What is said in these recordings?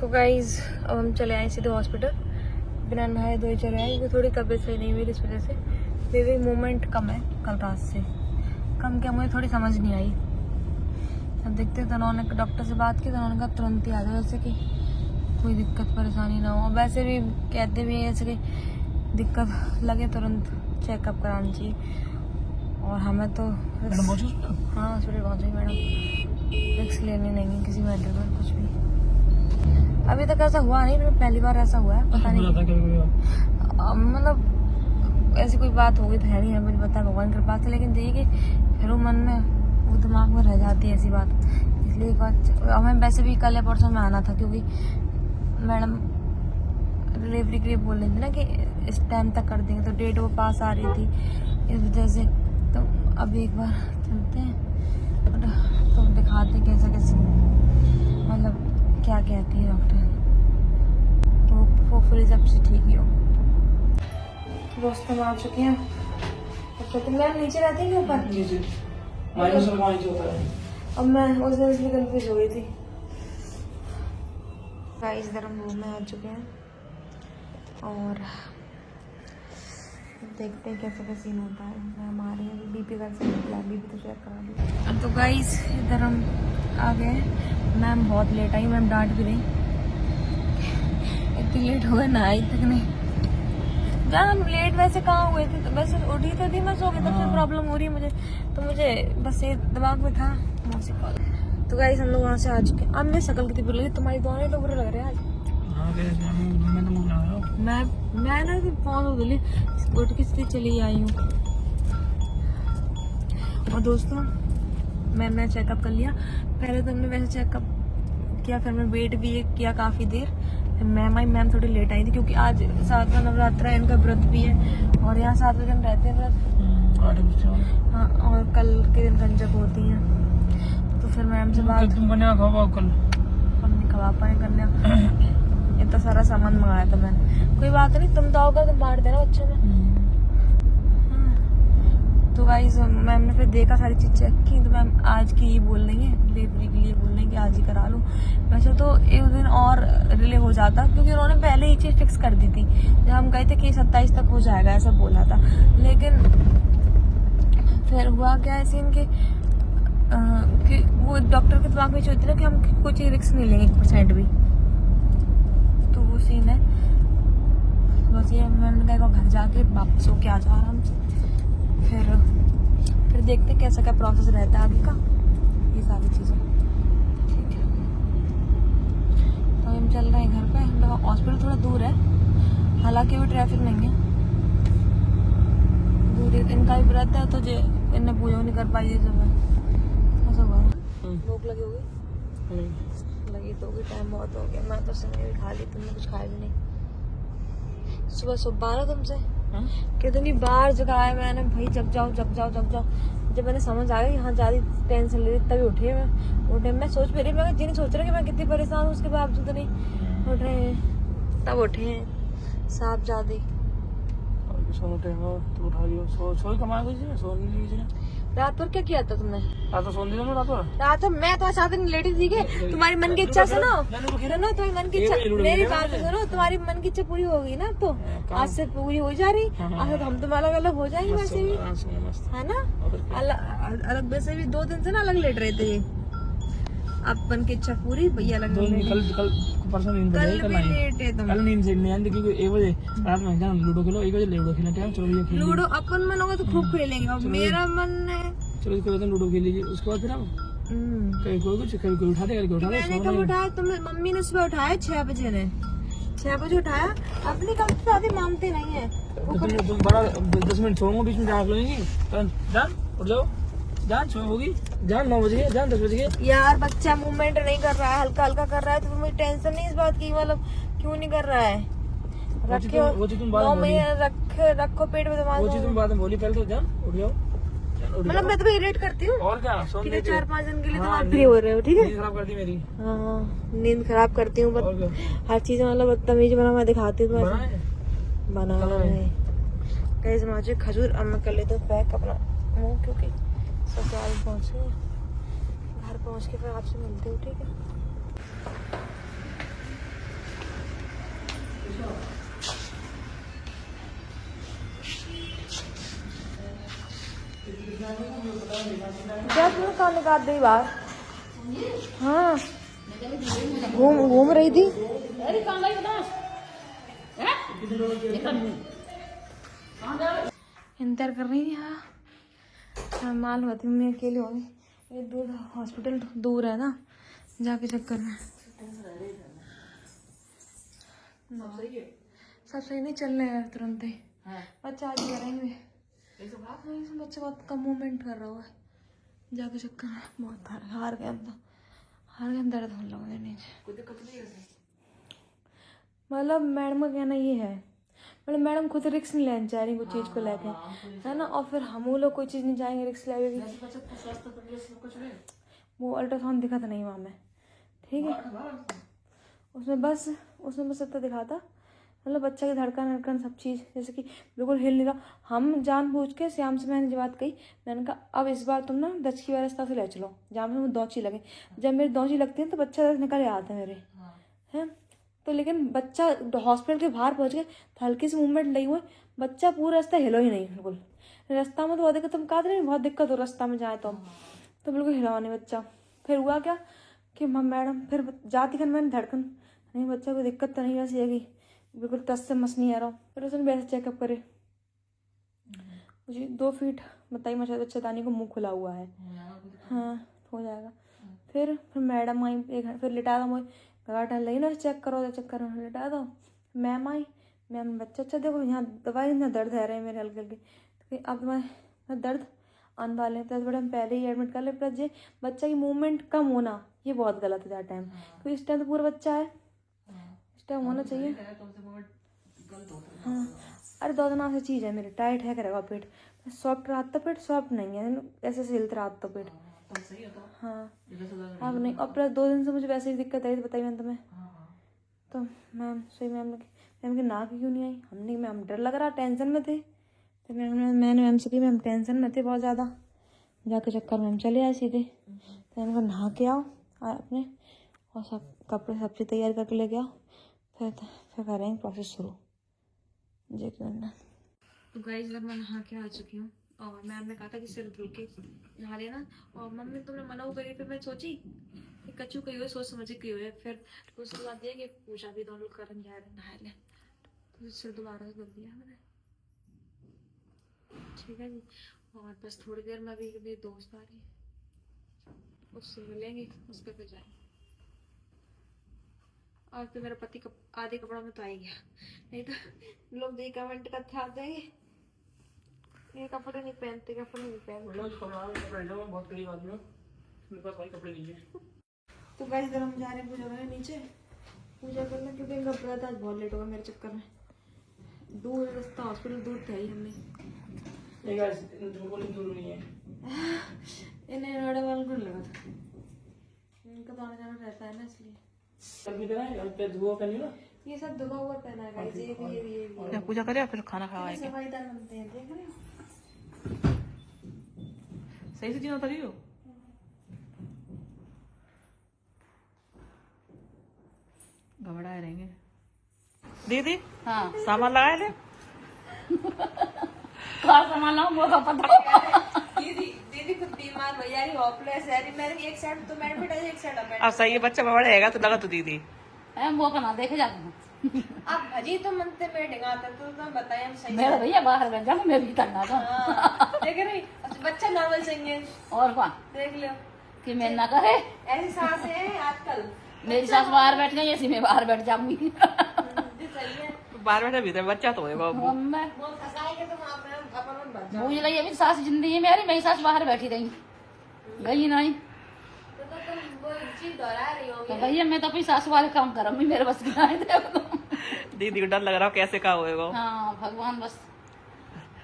तो गाइज अब हम चले आए सीधे हॉस्पिटल, बिना नहाए धोए चले आए क्योंकि थोड़ी तबीयत सही नहीं हुई, इस वजह से बेबी मूवमेंट कम है कल रात से। कम क्या, मुझे थोड़ी समझ नहीं आई। अब देखते तो उन्होंने डॉक्टर से बात की तो उन्होंने कहा तुरंत ही आ जाओ, जैसे कि कोई दिक्कत परेशानी ना हो। वैसे भी कहते भी हैं जैसे कि दिक्कत लगे तुरंत चेकअप कराना चाहिए। और हमें तो हाँ हॉस्पिटल पहुँचे मैडम, रिक्स लेने नहीं है किसी मैटर पर कुछ भी। अभी तक ऐसा हुआ नहीं, मेरे पहली बार ऐसा हुआ है, पता नहीं मतलब ऐसी कोई बात हो गई तो है नहीं है, मुझे पता है भगवान की कृपा से। लेकिन देखिए फिर वो मन में वो दिमाग में रह जाती है ऐसी बात, इसलिए एक बार हमें वैसे भी कल या परसों में आना था क्योंकि मैडम डिलीवरी के लिए बोल रही थी ना कि इस टाइम तक कर देंगे, तो डेट वो पास आ रही थी इस वजह से। तो अभी एक बार चलते हैं और तो दिखाते हैं कैसा कैसे मतलब क्या कहती है डॉक्टर, तो होपफुली सबसे ठीक ही हो। दोस्तों हम आ चुके हैं। तो मैम नीचे रहती है ऊपर? अब मैं उस दिन इसलिए कंफ्यूज हो गई थी। गाइस इधर हम रूम में आ चुके हैं और देखते हैं कैसा क्या सीन होता है। मैम आ रही है, बीपी कर सकती है, बीपी तो चेक करा दी। तो गाइस इधर हम आ गए। मैम बहुत लेट आई, मैम डांट भी रही, इतनी लेट हो गए ना आई तक नहीं। जहाँ हम लेट वैसे कहाँ हुए थे, तो वैसे उठी तो थी मैं, सो गई तब से प्रॉब्लम हो रही है मुझे, तो मुझे बस ये दिमाग में था मौसी कॉल। तो गाइस हम लोग वहाँ से आ चुके हैं। अब मेरी शक्ल कितनी बुरी लगी, तुम्हारी दोनों लोग बुरे लग रहे हैं आज। मैं ना फोन धुली उठ के सीधी चली आई हूँ। और दोस्तों मैंने चेकअप कर लिया। पहले तो हमने वैसे चेकअप किया, फिर मैं वेट भी किया काफ़ी देर। मैम आई, मैम थोड़ी लेट आई थी क्योंकि आज 7वां नवरात्रा है, इनका व्रत भी है और यहाँ 7 दिन रहते हैं व्रत। हाँ, और कल के दिन कंजक होती है। तो फिर मैम से बात तुम कन्या खवा कल हम नहीं खवा पाए कन्या, इतना सारा सामान मंगाया था मैंने। कोई बात नहीं, तुम तो आओगे तुम बांट देना बच्चों में। तो गाइस मैम ने फिर देखा, सारी चीज चेक की, तो मैम आज की ही बोल रही है, डिलीवरी के लिए बोल रही है कि आज ही करा लो। वैसे तो एक दिन और डिले हो जाता क्योंकि उन्होंने पहले ही चीज फिक्स कर दी थी, जब हम गए थे कि 27 तक हो जाएगा ऐसा बोला था। लेकिन फिर हुआ क्या है सीन कि वो डॉक्टर के दिमाग में सोचते ना कि हम कुछ रिस्क नहीं लेंगे 1% भी, तो वो सीन है। बस ये मैंने कहा घर जाके वापस होके आ जाओ आराम से, फिर देखते कैसा क्या प्रोसेस रहता है आगे का, ये सारी चीज़ें। ठीक है, तो हम चल रहे हैं घर पे। हॉस्पिटल थोड़ा दूर है, हालांकि भी ट्रैफिक नहीं है, दूर है। इनका भी व्रत है तो जो इन्हें पूजा नहीं कर पाई जब ऐसा हुआ। भूख लगी होगी? लगी तो होगी, टाइम बहुत हो गया। मैं तो समय भी खा ली, तुमने कुछ खाया भी नहीं। सुबह सुबह ना तुमसे कितनी बार जगाया मैंने, भाई जग जाओ जग जाओ जग जाओ। जब मैंने समझ आ गया यहाँ ज्यादा टेंशन ले रही तभी उठे मैं सोच भी रही, मैं जिन्हें सोच रहा कि मैं कितनी परेशान हूँ उसके बावजूद नहीं उठ रहे हैं, तब उठे हैं साफ ज्यादा। रात भर क्या किया था तुमने? रात भर मैं तुम्हारे साथ लेटी थी कि तुम्हारी मन की इच्छा सुनो, तुम्हारी मन की इच्छा, मेरी बात सुनो, तुम्हारी मन की इच्छा पूरी हो गई ना, तो आज से पूरी हो जा रही। आज हम तुम अलग अलग हो जाएंगे वैसे भी, है ना? अलग वैसे भी 2 दिन से ना अलग लेट रहे थे, अब मन की इच्छा पूरी, भैया अलग परसों नींद लेट है तुम। कल नींद से नहीं आती क्योंकि 1 बजे रात में जान लूडो खेलो, 1 बजे लूडो खेलना टाइम, चलो भैया खेल लूडो। अपन मन होगा तो खूब खेलेंगे, और मेरा मन है चलो इसके बाद लूडो खेल लीजिए। उसके बाद फिर हम कहीं कोई उठा दे, मैंने कब उठाया? तुम मम्मी ने सुबह उठाया 6 बजे ने, 6 बजे उठाया। अपनी कम से ज्यादा मानते नहीं है। तुम बड़ा 10 मिनट छोड़ूंगा, बीच में जाग लेंगी। जान उठ जाओ, जान सो होगी, जान 9 बजे, जान 10 बजे। यार बच्चा मूवमेंट नहीं कर रहा है, हल्का हल्का कर रहा है, तो मुझे टेंशन नहीं इस बात की, मतलब क्यों नहीं कर रहा है। रखो पेट में दिमाग, वो चीज तुम बाद में बोली, पहले तो जान उठ जाओ। मतलब मैं तुम्हें इरिटेट करती हूँ और क्या, 4-5 दिन के लिए तुम फ्री हो रहे हो, ठीक है? नींद खराब करती मेरी। हाँ नींद खराब करती हूँ, हर चीज मतलब बदतमीजी बना मैं दिखाती हूँ बना खजूर। अब मैं कर लेती हूँ पैक अपना मुँह, क्योंकि ससुराल पहुँचे, घर पहुँच के फिर आपसे मिलती हूँ, ठीक है? जब तुम कहाँ निकाल दी बाहर? हाँ घूम रही थी। इंतजार कर रही थी। हाँ मालूम होती मैं अकेले होंगी, ये दूर हॉस्पिटल दूर है ना, जाके चक्कर में सब सही नहीं चल रहे हैं तुरंत ही। बच्चा आज करेंगे, बच्चा बहुत कम मूवमेंट कर रहा है, जाके चक्कर में बहुत हार गया, दर्द होने लगा नीचे। मतलब मैडम का कहना ये है, मतलब मैडम खुद रिक्स नहीं लेना चाह रही कुछ चीज़ को लेके, है ना, और फिर हम लोग कोई चीज़ नहीं चाहेंगे रिक्स लेगी। वो अल्ट्रासाउंड दिखा था नहीं वहाँ में, ठीक है, उसमें बस इतना दिखा था, मतलब बच्चा की धड़कन सब चीज़ जैसे कि बिल्कुल हिल नहीं रहा। हम जानबूझ के श्याम से मैंने जो बात कही, मैंने कहा अब इस बार तुम ना दच की व्यवस्था से ले चलो, जहाँ में मुझे दौची लगे। जब मेरी दौची लगती है तो बच्चा निकल आता है मेरे, हैं तो, लेकिन बच्चा हॉस्पिटल के बाहर पहुंच गए तो हल्की सी मूवमेंट नहीं हुई, बच्चा पूरा रास्ता हिलो ही नहीं बिल्कुल। रास्ता में तो बहुत दिक्कत, तुम कहा रहे बहुत दिक्कत हो रास्ता में जाए तो बिल्कुल हिला नहीं बच्चा। फिर हुआ क्या कि मैडम फिर जाती कर मैंने धड़कन नहीं, बच्चा कोई दिक्कत तो नहीं वैसी है कि बिल्कुल टस से मस नहीं आ रहा। फिर उसने वैसे चेकअप करे, मुझे 2 फीट बताई मैं बच्चेदानी को मुँह खुला हुआ है। हाँ हो जाएगा। फिर मैडम आई, फिर लिटा दो मुझे, घबराहट लगी ना, चेक करो चक्कर में लिटा दो। मैम आई, मैम बच्चा देखो यहाँ दवाई इतना दर्द है रहे मेरे हल्के हल्के, तो अब मैं दर्द आने वाले हैं, तो बड़े हम पहले ही एडमिट कर ले। प्लस ये बच्चा की मूवमेंट कम होना ये बहुत गलत है टाइम, क्योंकि इस टाइम तो पूरा बच्चा है, इस टाइम होना चाहिए। हाँ अरे 2 दिन से चीज़ है मेरी, टाइट है करेगा पेट, सॉफ्ट रहा था पेट, सॉफ्ट नहीं है, ऐसे से हिलता रहा था पेट। हाँ अब नहीं, और प्लस 2 दिन से मुझे वैसे ही दिक्कत आई थी, बताई मैंने तुम्हें। तो मैम सही मैम की ना क्यों नहीं आई, हमने मैम डर लग रहा, टेंशन में थे, तो मैंने मैम से कही मैम टेंशन में थे बहुत ज़्यादा, जाके चक्कर मैम चले आए सीधे। तो मैंने कहा नहा के आओ अपने, और सब कपड़े सब चीज़ तैयार करके लेके आओ, फिर करेंगे प्रोसेस शुरू। जय करना। तो गाइस जब मैं नहा के आ चुकी हूँ, और मैम ने कहा था कि सिर धुल के नहा लेना, और मम्मी तुमने मना वो करी, फिर मैं सोची कि कच्चू कही हुई सोच समझ के हुए, फिर उसके बाद ये कि पूछा भी दोनों लोग करन जा रहे नहा ले, तो सिर दोबारा से धुल दिया मैंने, ठीक है जी। और बस थोड़ी देर में अभी मेरी दोस्त आ रही है, उससे मिलेंगे, उस पर फिर जाएंगे। और तो मेरा पति आधे कपड़ा में तो आ गया, नहीं तो लोग यही कमेंट करते आ जाएंगे ये कपड़े नहीं पहनते, कपड़े नहीं पहनते। बहुत करीब आदमी हो, मेरे पास भाई कपड़े नहीं है। तो गाइस इधर हम जा रहे हैं पूजा करने नीचे, पूजा करना, क्योंकि इनका व्रत आज बहुत लेट होगा मेरे चक्कर में, दूर रास्ता, हॉस्पिटल दूर था ही हमने। ये गाइस बिल्कुल दूर नहीं है, इन्हें नोएडा वालों को लगा था, इनका तो आना जाना रहता है ना, इसलिए सब भी देना है, पे धुआ करनी ना, ये सब धुआ हुआ पहना है गाइस, ये भी पूजा करे फिर खाना खावाएंगे। सफाईदार बनते हैं, देख रहे हो सही से जीना पड़ी हो। घबराए रहेंगे दीदी। हाँ सामान लगाए ले, कार सामान लाऊं वो तो पता। दीदी खुद बीमार हो यारी, हॉपलेस है, मेरे एक साइड तो मैं बैठा एक साइड अब अब सही है, बच्चा बढ़ेगा तो लगा तो दीदी वो कना देखे जाते हैं अब भजी तो मनते बैठेगा आता तो तुम बताएं हम सही मेरा भैया बाहर बैठ जाऊंगा, मैं भी करना था। देख रही बच्चा नॉर्मल चाहिए, और क्या देख लो कि मैं ना करे, ऐसी सांस है आजकल, मेरी सास बाहर बैठ गई, ऐसी मैं बाहर बैठ जाऊंगी। सही है, बाहर बैठा भीतर बच्चा तो होएगा। मैं वो फंसाएंगे तो अपन बच जाओ। बूझ रही अभी सास जिंदगी मेरी, मेरी सास बाहर बैठी रही, गई नहीं, तो तुम वो चीज दोहरा रही होगी। तो भैया मैं तो अपनी सास वाले काम कर रही, मेरे बस की नहीं थे। दीदी को डर लग रहा हो कैसे का होएगा। हाँ भगवान बस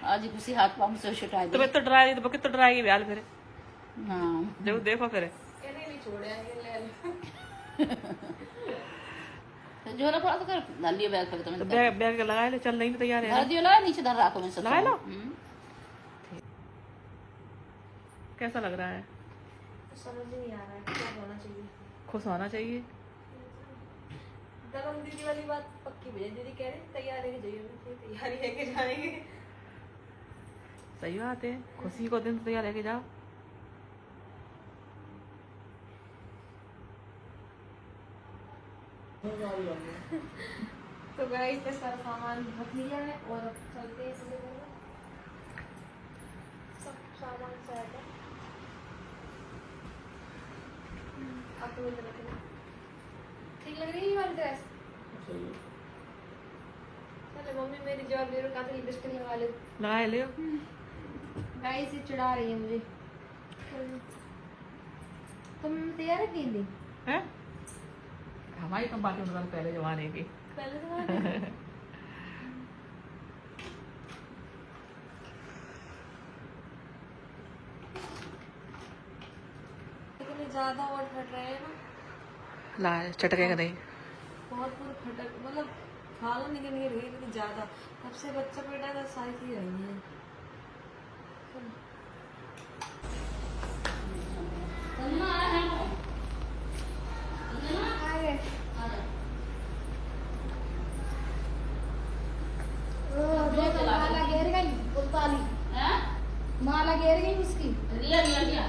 आज ही किसी हाथ पाँव से छुटा दे। तुम्हें तो डराएगी, तो कितना डराएगी ब्याल फिर। हाँ जब देखो फिर नहीं छोड़ेंगे ले जो रखा तो कर डाल लियो बैग पे, तो बैग लगा ले, चल नहीं तो तैयार है धर दियो, ला नीचे धर रखो, मैं सब लगा लो। कैसा लग रहा है? समझ नहीं आ रहा है क्या होना चाहिए, खुश होना चाहिए। दगम दीदी वाली बात पक्की भैया, दीदी कह रही तैयार है कि जाइए, तैयारी है कि जाएंगे। सही बात है, खुशी को दिन तैयार लेके जाओ। तो गाइस पे सारा सामान रख लिया है और अब चलते हैं इसलिए सब सामान सेट है। अब तो ठीक लग रही है ये वाली ड्रेस। चलो मम्मी मेरी जॉब मेरे काफी लिपस्टिक लगा ले गाइस ये चिढ़ा रही है मुझे। तुम तैयार है केंदी हैं? हमारी तो बातें मतलब पहले जमाने की। पहले तो इतने ज्यादा और फट रहे हैं ना, ला चटके नहीं। बहुत पूरे फटक मतलब खाना निकल नहीं रही इतनी ज्यादा। तब से बच्चा पेटा था साइज ही रही है। माला गिर गई पुताली माला गिर गई उसकी रिया रिया रिया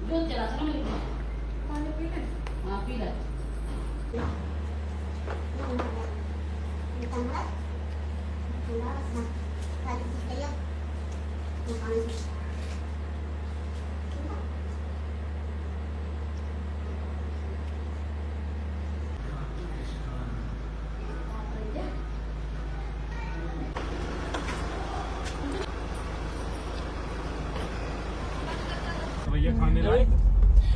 जो चला चलो मेरे पानी पी ले। हां पी ले।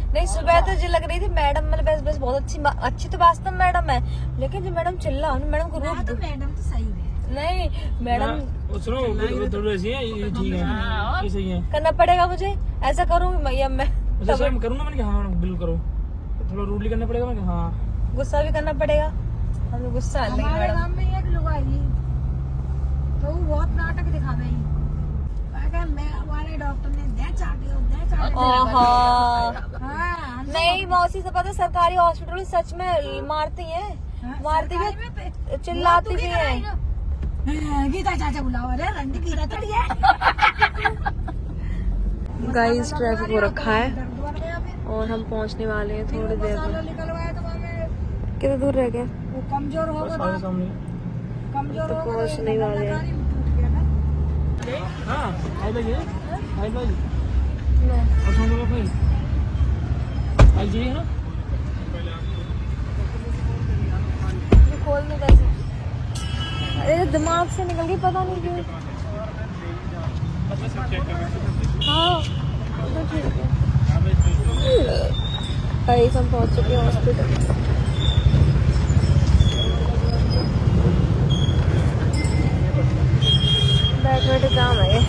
नहीं सुबह तो जो लग रही थी मैडम मतलब बस बहुत अच्छी तो वास्तव में मैडम है, लेकिन जो मैडम चिल्ला मैडम को रोक दो। मैडम तो सही है। नहीं मैडम सुनो थोड़ी ऐसी है ये ठीक है ये सही है। करना पड़ेगा मुझे, ऐसा करूंगी भैया मैं जैसे मैं करूँ ना मैंने कहा हाँ बिल्कुल करो, थोड़ा रूडली करना पड़ेगा। मैंने कहा हाँ गुस्सा भी करना पड़ेगा, हमें गुस्सा आ रहा है। गांव में एक लोग आई तो वो बहुत नाटक दिखावे मैं हमारे डॉक्टर ने दे चाटे हाँ नहीं मौसी से पता सरकारी हॉस्पिटल में सच में मारती हैं, मारती है चिल्लाती भी है। गीता चाचा बुलाओ रे रंडी गीता चढ़ी है। गाइस ट्रैफिक हो रखा है और हम पहुंचने वाले हैं थोड़ी देर में। निकलवाया तो हमें कितना दूर रह गया? वो कमजोर हो गया सारे सामने कमजोर तो हो पहुंच नहीं वाले हैं। हाँ आई भाई और सुन लो भाई आई जी है ना ये खोलने कैसे? अरे दिमाग से निकल गई पता नहीं क्यों। हाँ तो ठीक है। गाइस हम पहुंच चुके हैं हॉस्पिटल। बैठ बैठे काम है ये।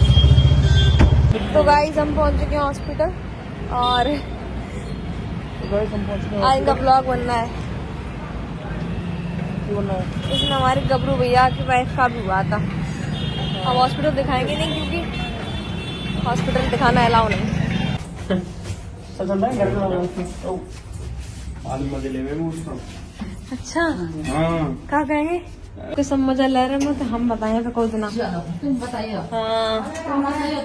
तो गाइस हम पहुंच चुके हैं हॉस्पिटल और आज इनका ब्लॉग बनना है। इसमें हमारी गबरू भैया की वाइफ का भी हुआ था। हम हॉस्पिटल दिखाएंगे नहीं क्योंकि हॉस्पिटल दिखाना अलाउ नहीं। अच्छा क्या कहेंगे? कुछ समझ ले रहे हैं तो हम बताएं तो कोई ना। तुम बताइए। हाँ तुम बताइए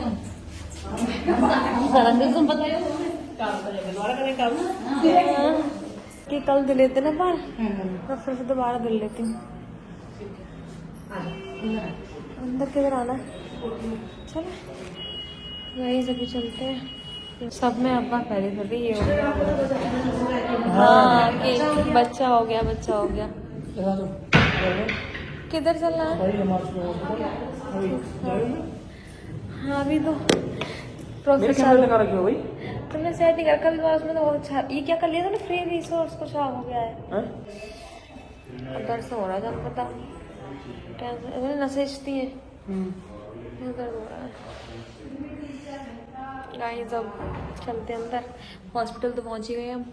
तुम बताइए कि कल दिल लेते ना बार तो फिर से दोबारा दिल लेती हूँ। अंदर किधर आना है? चलो वही सभी चलते हैं। सब में अब्बा पहले सभी ये हो गया। हाँ कि बच्चा हो गया बच्चा हो गया। किधर चल रहा है? हाँ अभी तो प्रोफेसर तुमने सेट नहीं कर कभी उसमें तो बहुत अच्छा। ये क्या कर लिया था ना फ्री रिसोर्स कुछ हो गया है। दर्द से हो रहा है जब पता कैसे नसेजती है दर्द हो रहा है। गाइस अब चलते हैं अंदर। हॉस्पिटल तो पहुंच ही गए हम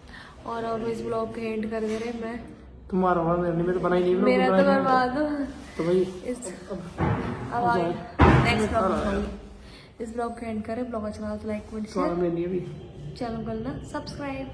और इस ब्लॉग के एंड कर दे रहे मैं। तुम्हारा मेरे तो बनाई नहीं मेरा तो बर्बाद हो तो भाई अब आगे नेक्स्ट ब्लॉग इस ब्लॉग का एंड करें। ब्लॉग अच्छा लगा तो लाइक कमेंट शेयर नहीं अभी चैनल करना सब्सक्राइब।